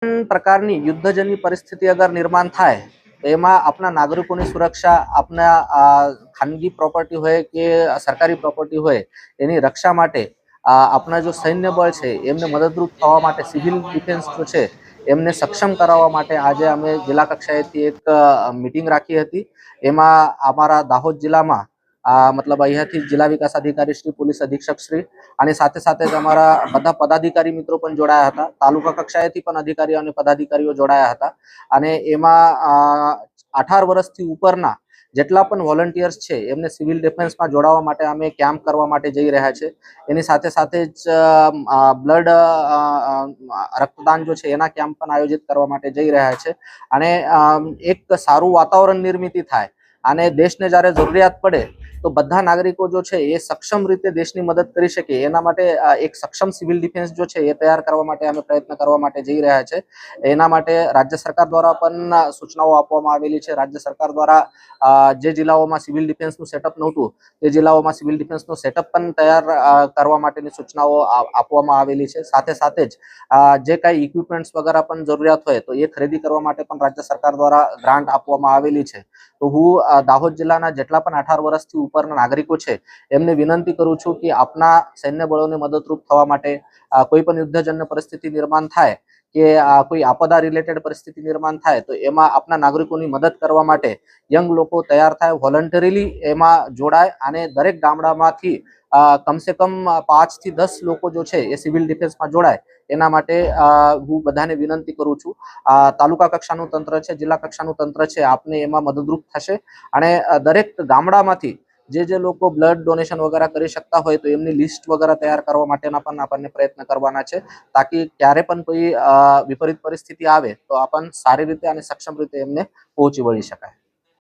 પ્રકારની યુદ્ધજન્ય પરિસ્થિતિ અગર નિર્માણ થાય તો એમાં આપણા નાગરિકોની સુરક્ષા, આપણા ખાનગી પ્રોપર્ટી હોય કે સરકારી પ્રોપર્ટી હોય એની રક્ષા માટે આપણા જો સૈન્ય બળ છે એમને મદદરૂપ થવા માટે સિવિલ ડિફેન્સ જો છે એમને સક્ષમ કરાવવા માટે આજે અમે જિલ્લા કક્ષાએથી એક મીટિંગ રાખી હતી। એમાં અમારા દાહોદ જિલ્લામાં મતલબ અહીંયાથી જિલ્લા વિકાસ અધિકારી શ્રી, પોલીસ અધિક્ષક શ્રી અને સાથે સાથે જ અમારા બધા પદાધિકારી મિત્રો પણ જોડાયા હતા। તાલુકા કક્ષાએથી પણ અધિકારીઓ અને પદાધિકારીઓ જોડાયા હતા અને એમાં 18 વર્ષથી ઉપરના જેટલા પણ વોલન્ટિયર્સ છે એમને સિવિલ ડિફેન્સમાં જોડાવા માટે અમે કેમ્પ કરવા માટે જઈ રહ્યા છે। એની સાથે સાથે જ બ્લડ રક્તદાન જો છે એના કેમ્પ પણ આયોજિત કરવા માટે જઈ રહ્યા છે અને એક સારું વાતાવરણ નિર્મિત થાય અને દેશને જ્યારે જરૂરિયાત પડે તો બધા નાગરિકો જો છે એ સક્ષમ રીતે દેશની મદદ કરી શકે એના માટે એક સક્ષમ સિવિલ ડિફેન્સ જો છે એ તૈયાર કરવા માટે અમે પ્રયત્ન કરવા માટે જઈ રહ્યા છે। એના માટે રાજ્ય સરકાર દ્વારા પણ સૂચનાઓ આપવામાં આવેલી છે। રાજ્ય સરકાર દ્વારા જે જિલ્લાઓમાં સિવિલ ડિફેન્સનું સેટઅપ નહોતું તે જિલ્લાઓમાં સિવિલ ડિફેન્સનું સેટઅપ પણ તૈયાર કરવા માટેની સૂચનાઓ આપવામાં આવેલી છે। સાથે સાથે જ જે કાંઈ ઇક્વિપમેન્ટ્સ વગેરે પણ જરૂરિયાત હોય તો એ ખરીદી કરવા માટે પણ રાજ્ય સરકાર દ્વારા ગ્રાન્ટ આપવામાં આવેલી છે। તો હું દાહોદ જિલ્લાના જેટલા પણ 18 વર્ષથી ઉપરના નાગરિકો છે એમને વિનંતી કરું છું કે આપના સૈન્ય બળોને મદદરૂપ થવા માટે કોઈ પણ યુદ્ધજન્ય પરિસ્થિતિ નિર્માણ થાય કે કોઈ આપદા રિલેટેડ પરિસ્થિતિ નિર્માણ થાય તો એમાં આપના નાગરિકોની મદદ કરવા માટે યંગ લોકો તૈયાર થાય, વોલન્ટરીલી એમાં જોડાય અને દરેક ગામડામાંથી કમસે કમ 5 થી 10 લોકો જો છે એ સિવિલ ડિફેન્સમાં જોડાય એના માટે હું બધાને વિનંતી કરું છું। તાલુકા કક્ષાનું તંત્ર છે, જિલ્લા કક્ષાનું તંત્ર છે, આપને એમાં મદદરૂપ થશે અને દરેક ગામડામાંથી જે લોકો બ્લડ ડોનેશન વગેરે કરી શકતા હોય તો એમની લિસ્ટ વગેરે તૈયાર કરવા માટેના પણ આપણને પ્રયત્ન કરવાના છે તાકી ક્યારે પણ કોઈ વિપરીત પરિસ્થિતિ આવે તો આપણ સારી રીતે અને સક્ષમ રીતે એમને પહોંચી વળી શકાય।